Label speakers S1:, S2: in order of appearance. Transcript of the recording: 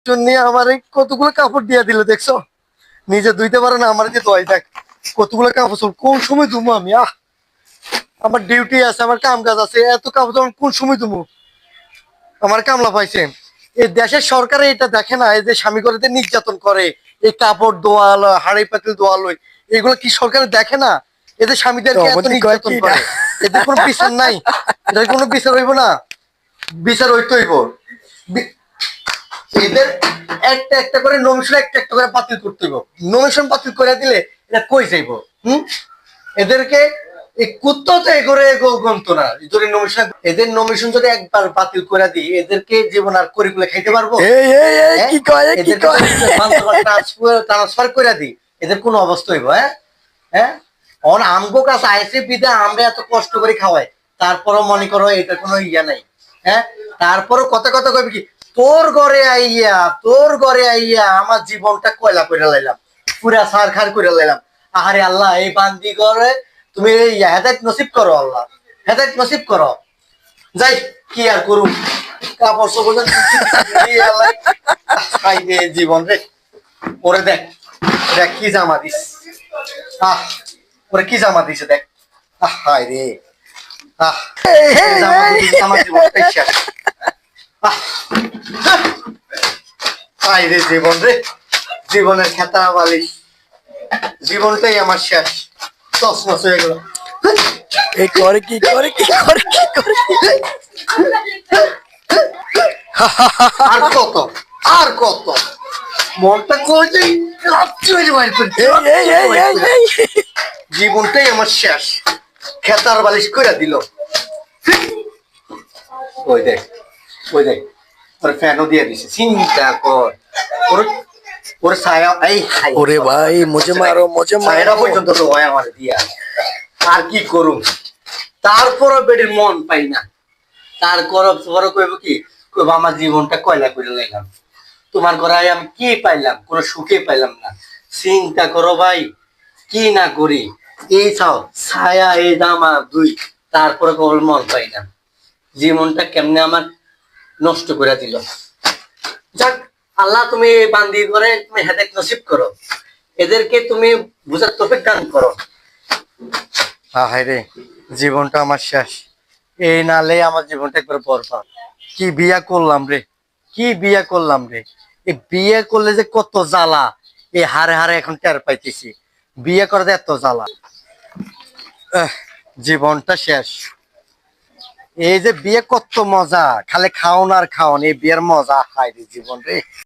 S1: জন্য আমার কতগুলো কাপড় দিয়ে দিল দেখছো, নিজে ধুইতে পারে না, আমার যে ধোয়াই দেখ কতগুলো কাপড় চোপড় কোন সময় ধুমো আমি। আমার ডিউটি আছে, আমার কাম কাজ আছে, এত কাপড় চোপড় কোন সময় ধুমো। আমার কামলা পাইছে। এই দেশের সরকার এটা দেখে না, এই যে স্বামী করে নির্যাতন করে, এই কাপড় ধোয়ালো, হাড়ি পাতিল ধোয়ালো, এগুলো কি সরকার দেখে না? এদের স্বামীদেরকে এত নির্যাতন করে, এদের কোনো বিচার নাই? এদের কোনো বিচার হইব না? বিচার হইতে হইব। এদের একটা একটা করে নমিশন একটা একটা করে বাতিল করতে হইব। নমিশন বাতিল করে দিলে এটা কই যাইব? এদেরকে এই কুত্তা তো এগোরে গন্ত না, যদি নমিশন, এদের নমিশন যদি একবার বাতিল করে দিই, এদেরকে জীবন আর করিগুলো খাইতে পারবো? ট্রান্সফার করে দিই, এদের কোন অবস্থা হইব? হ্যাঁ, আমগো কাছে আইসে বিদা আমরা এত কষ্ট করে খাওয়াই, তারপরও মনে করো এটা কোনো ইয়া নাই। হ্যাঁ, তারপরও কথা কথা কইবি কি, তোর ঘরে আইয়া আমার জীবনটা কয়লা করে লাইলাম, পুরা সার খার করে লাইলাম। আহারে আল্লাহ, এই বান্দি করে তুমি হেদায়েত নসিব করো, আল্লাহ হেদায়েত নসিব করো। যাই কি আর করুম, কাপড় চোপড় জীবন রে। ওরে দেখ দেখ কি জামা দিস, ওরে কি জামা দিছে দেখ। হায় রে, আমার জীবনটাই শেষ। হায় রে জীবন রে, জীবনের খেতা বালিশ, জীবনটাই আমার শেষ, তছনছ হয়ে গেল।
S2: এই করে কি করে কি করে কি করে
S1: আর কত, আর কত মনটা করছে, জীবনটাই আমার শেষ, খেতার বালিশ করে দিল। ওই দেখ, ওই দেখ, ওর ফ্যানও দিয়ে দিছে, চিন্তা কর। ওর ছায়া, এই
S2: ওরে ভাই মুঝে মারো
S1: ছায়াটা পর্যন্ত তো হয় আমার দিয়া। আর কি করুম, তারপরও বেডির মন পাই না। তারপরও কইব কি, কইব আমার জীবনটা কয়লা করে লাইলাম, তোমার ঘরে আমি কি পাইলাম, কোনো সুখে পাইলাম না। চিন্তা করো ভাই, কি না করি। এই চাও ছায়া, এই জামা দুই, তারপরে কেবল মন পাই না। জীবনটা কেমনে আমার নষ্ট করে দিল। যাক আল্লাহ, তুমি বান্দি করে তুমি হেদায়েত নসিব করো, এদেরকে তুমি বুঝার তৌফিক দান করো। হায় রে, জীবনটা আমার শেষ। এই নালে আমার জীবনটা একবার বরবাদ। কি বিয়া করলাম রে, কি বিয়া করলাম রে। এই বিয়ে করলে যে কত জ্বালা, এই হারে হারে এখন টের পাইতেছি। বিয়ে করে এত জ্বালা, জীবনটা শেষ। এই যে বিয়ে কত মজা, খালি খাওন আর খাওন, এই বিয়ের মজা। হায় রে জীবন রে।